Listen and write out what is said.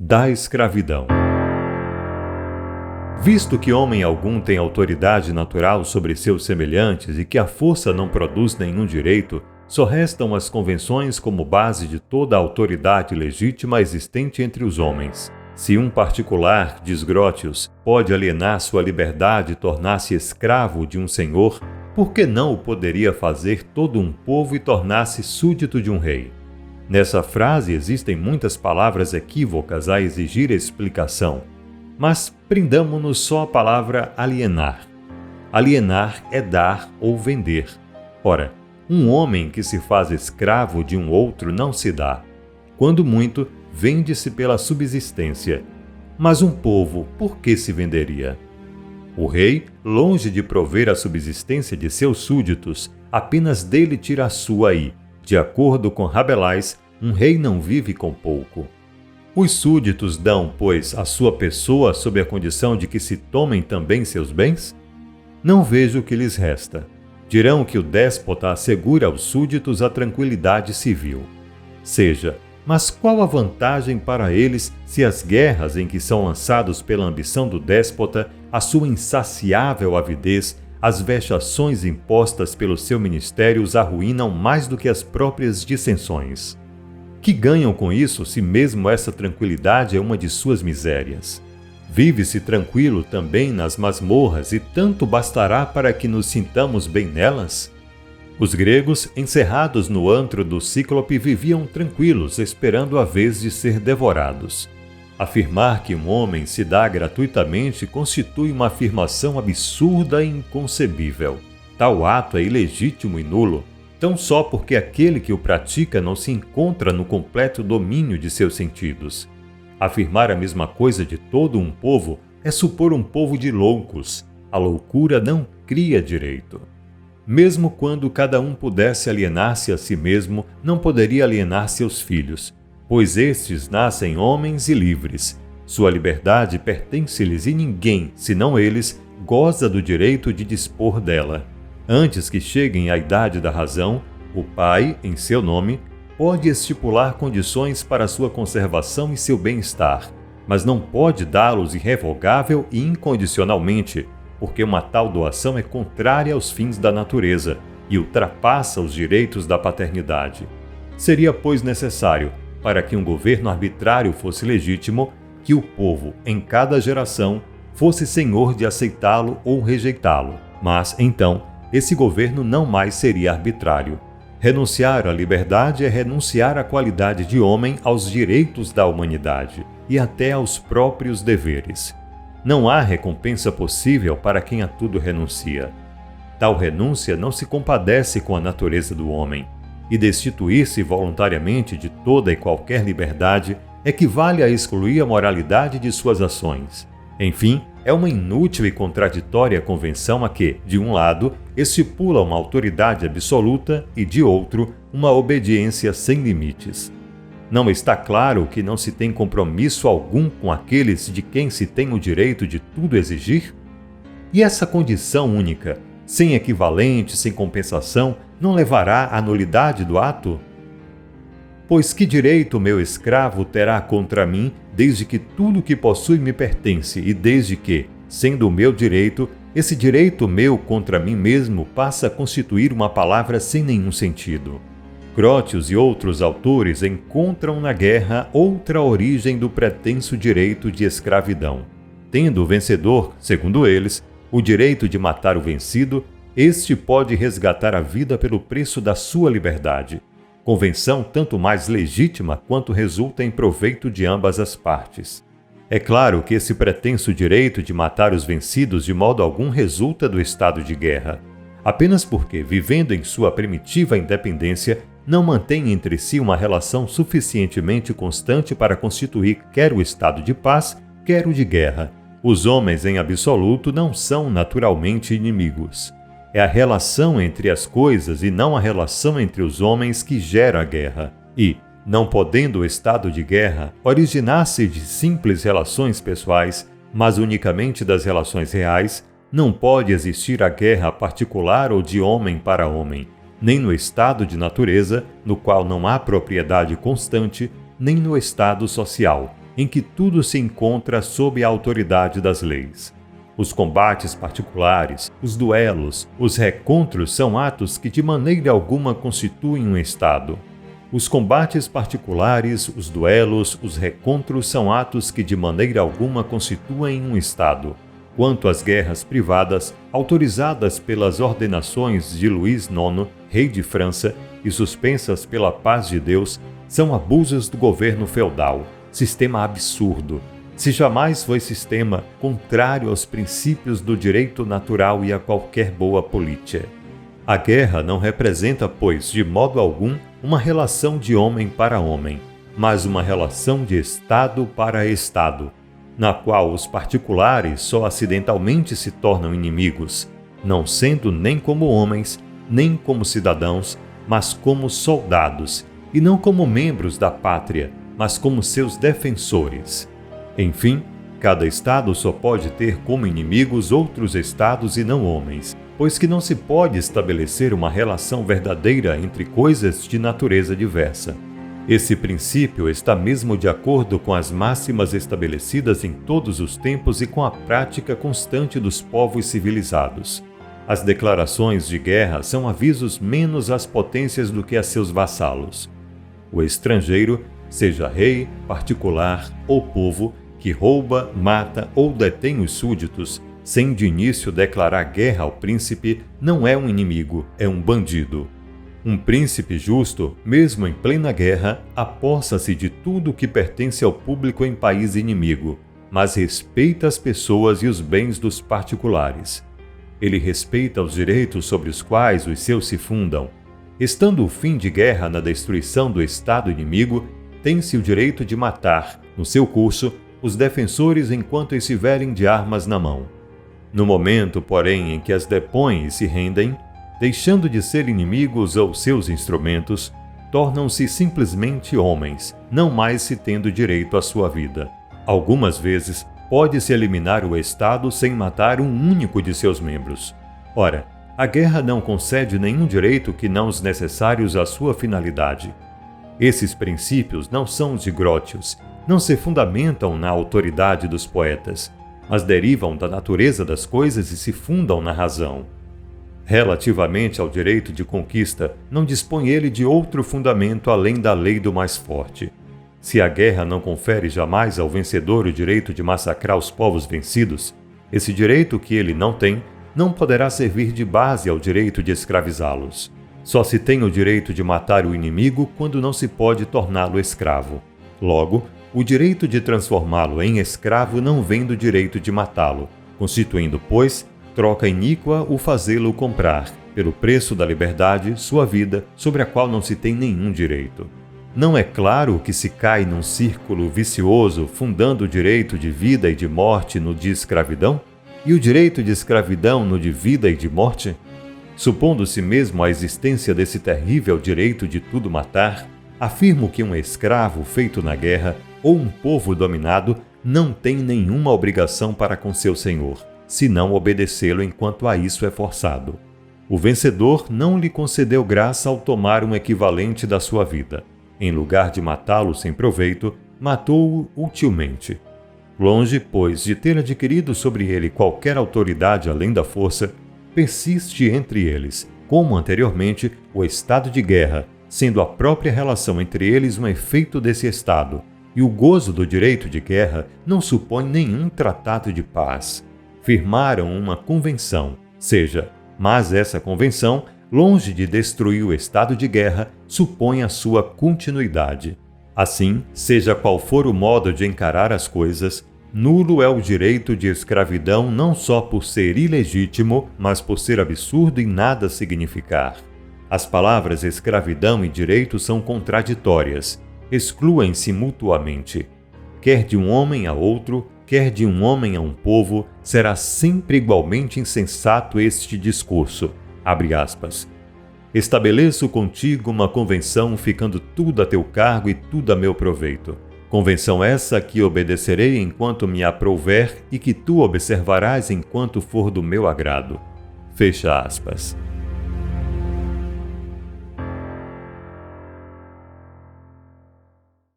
Da escravidão. Visto que homem algum tem autoridade natural sobre seus semelhantes e que a força não produz nenhum direito, só restam as convenções como base de toda a autoridade legítima existente entre os homens. Se um particular, diz Grotius, pode alienar sua liberdade e tornar-se escravo de um senhor, por que não o poderia fazer todo um povo e tornar-se súdito de um rei? Nessa frase existem muitas palavras equívocas a exigir explicação, mas prendamo-nos só à palavra alienar. Alienar é dar ou vender. Ora, um homem que se faz escravo de um outro não se dá. Quando muito, vende-se pela subsistência. Mas um povo, por que se venderia? O rei, longe de prover a subsistência de seus súditos, apenas dele tira a sua e, de acordo com Rabelais, um rei não vive com pouco. Os súditos dão, pois, a sua pessoa sob a condição de que se tomem também seus bens? Não vejo o que lhes resta. Dirão que o déspota assegura aos súditos a tranquilidade civil. Seja, mas qual a vantagem para eles se as guerras em que são lançados pela ambição do déspota, a sua insaciável avidez, as vexações impostas pelo seu ministério os arruinam mais do que as próprias dissensões? Que ganham com isso se mesmo essa tranquilidade é uma de suas misérias? Vive-se tranquilo também nas masmorras e tanto bastará para que nos sintamos bem nelas? Os gregos, encerrados no antro do Cíclope, viviam tranquilos, esperando a vez de ser devorados. Afirmar que um homem se dá gratuitamente constitui uma afirmação absurda e inconcebível. Tal ato é ilegítimo e nulo, tão só porque aquele que o pratica não se encontra no completo domínio de seus sentidos. Afirmar a mesma coisa de todo um povo é supor um povo de loucos. A loucura não cria direito. Mesmo quando cada um pudesse alienar-se a si mesmo, não poderia alienar seus filhos, pois estes nascem homens e livres. Sua liberdade pertence-lhes e ninguém, senão eles, goza do direito de dispor dela. Antes que cheguem à idade da razão, o pai, em seu nome, pode estipular condições para sua conservação e seu bem-estar, mas não pode dá-los irrevogável e incondicionalmente, porque uma tal doação é contrária aos fins da natureza e ultrapassa os direitos da paternidade. Seria, pois, necessário, para que um governo arbitrário fosse legítimo, que o povo, em cada geração, fosse senhor de aceitá-lo ou rejeitá-lo. Mas, então, esse governo não mais seria arbitrário. Renunciar à liberdade é renunciar à qualidade de homem, aos direitos da humanidade e até aos próprios deveres. Não há recompensa possível para quem a tudo renuncia. Tal renúncia não se compadece com a natureza do homem, e destituir-se voluntariamente de toda e qualquer liberdade equivale a excluir a moralidade de suas ações. Enfim, é uma inútil e contraditória convenção a que, de um lado, estipula uma autoridade absoluta e, de outro, uma obediência sem limites. Não está claro que não se tem compromisso algum com aqueles de quem se tem o direito de tudo exigir? E essa condição única, sem equivalente, sem compensação, não levará à nulidade do ato? Pois que direito meu escravo terá contra mim, desde que tudo que possui me pertence e desde que, sendo o meu direito, esse direito meu contra mim mesmo passa a constituir uma palavra sem nenhum sentido? Grotius e outros autores encontram na guerra outra origem do pretenso direito de escravidão. Tendo o vencedor, segundo eles, o direito de matar o vencido, este pode resgatar a vida pelo preço da sua liberdade. Convenção tanto mais legítima quanto resulta em proveito de ambas as partes. É claro que esse pretenso direito de matar os vencidos de modo algum resulta do estado de guerra, apenas porque, vivendo em sua primitiva independência, não mantém entre si uma relação suficientemente constante para constituir quer o estado de paz, quer o de guerra. Os homens, em absoluto, não são naturalmente inimigos. É a relação entre as coisas e não a relação entre os homens que gera a guerra. E, não podendo o estado de guerra originar-se de simples relações pessoais, mas unicamente das relações reais, não pode existir a guerra particular ou de homem para homem, nem no estado de natureza, no qual não há propriedade constante, nem no estado social, em que tudo se encontra sob a autoridade das leis. Os combates particulares, os duelos, os recontros são atos que de maneira alguma constituem um Estado. Os combates particulares, os duelos, os recontros são atos que de maneira alguma constituem um Estado. Quanto às guerras privadas, autorizadas pelas ordenações de Luís IX, rei de França, e suspensas pela paz de Deus, são abusos do governo feudal, sistema absurdo. Se jamais foi sistema contrário aos princípios do direito natural e a qualquer boa política. A guerra não representa, pois, de modo algum, uma relação de homem para homem, mas uma relação de Estado para Estado, na qual os particulares só acidentalmente se tornam inimigos, não sendo nem como homens, nem como cidadãos, mas como soldados, e não como membros da pátria, mas como seus defensores. Enfim, cada Estado só pode ter como inimigos outros Estados e não homens, pois que não se pode estabelecer uma relação verdadeira entre coisas de natureza diversa. Esse princípio está mesmo de acordo com as máximas estabelecidas em todos os tempos e com a prática constante dos povos civilizados. As declarações de guerra são avisos menos às potências do que a seus vassalos. O estrangeiro, seja rei, particular ou povo, que rouba, mata ou detém os súditos, sem de início declarar guerra ao príncipe, não é um inimigo, é um bandido. Um príncipe justo, mesmo em plena guerra, apossa-se de tudo o que pertence ao público em país inimigo, mas respeita as pessoas e os bens dos particulares. Ele respeita os direitos sobre os quais os seus se fundam. Estando o fim de guerra na destruição do Estado inimigo, tem-se o direito de matar, no seu curso, os defensores enquanto estiverem de armas na mão. No momento, porém, em que as depõem e se rendem, deixando de ser inimigos ou seus instrumentos, tornam-se simplesmente homens, não mais se tendo direito à sua vida. Algumas vezes, pode-se eliminar o Estado sem matar um único de seus membros. Ora, a guerra não concede nenhum direito que não os necessários à sua finalidade. Esses princípios não são os de Grotius, não se fundamentam na autoridade dos poetas, mas derivam da natureza das coisas e se fundam na razão. Relativamente ao direito de conquista, não dispõe ele de outro fundamento além da lei do mais forte. Se a guerra não confere jamais ao vencedor o direito de massacrar os povos vencidos, esse direito que ele não tem, não poderá servir de base ao direito de escravizá-los. Só se tem o direito de matar o inimigo quando não se pode torná-lo escravo. Logo, o direito de transformá-lo em escravo não vem do direito de matá-lo, constituindo, pois, troca iníqua o fazê-lo comprar, pelo preço da liberdade, sua vida, sobre a qual não se tem nenhum direito. Não é claro que se cai num círculo vicioso fundando o direito de vida e de morte no de escravidão? E o direito de escravidão no de vida e de morte? Supondo-se mesmo a existência desse terrível direito de tudo matar, afirmo que um escravo feito na guerra ou um povo dominado não tem nenhuma obrigação para com seu senhor, senão obedecê-lo enquanto a isso é forçado. O vencedor não lhe concedeu graça ao tomar um equivalente da sua vida. Em lugar de matá-lo sem proveito, matou-o utilmente. Longe, pois, de ter adquirido sobre ele qualquer autoridade além da força, persiste entre eles, como anteriormente, o estado de guerra, sendo a própria relação entre eles um efeito desse estado, e o gozo do direito de guerra não supõe nenhum tratado de paz. Firmaram uma convenção, mas essa convenção, longe de destruir o estado de guerra, supõe a sua continuidade. Assim, seja qual for o modo de encarar as coisas, nulo é o direito de escravidão não só por ser ilegítimo, mas por ser absurdo e nada significar. As palavras escravidão e direito são contraditórias, excluem-se mutuamente. Quer de um homem a outro, quer de um homem a um povo, será sempre igualmente insensato este discurso. Abre aspas. Estabeleço contigo uma convenção, ficando tudo a teu cargo e tudo a meu proveito. Convenção essa que obedecerei enquanto me aprouver e que tu observarás enquanto for do meu agrado. Fecha aspas.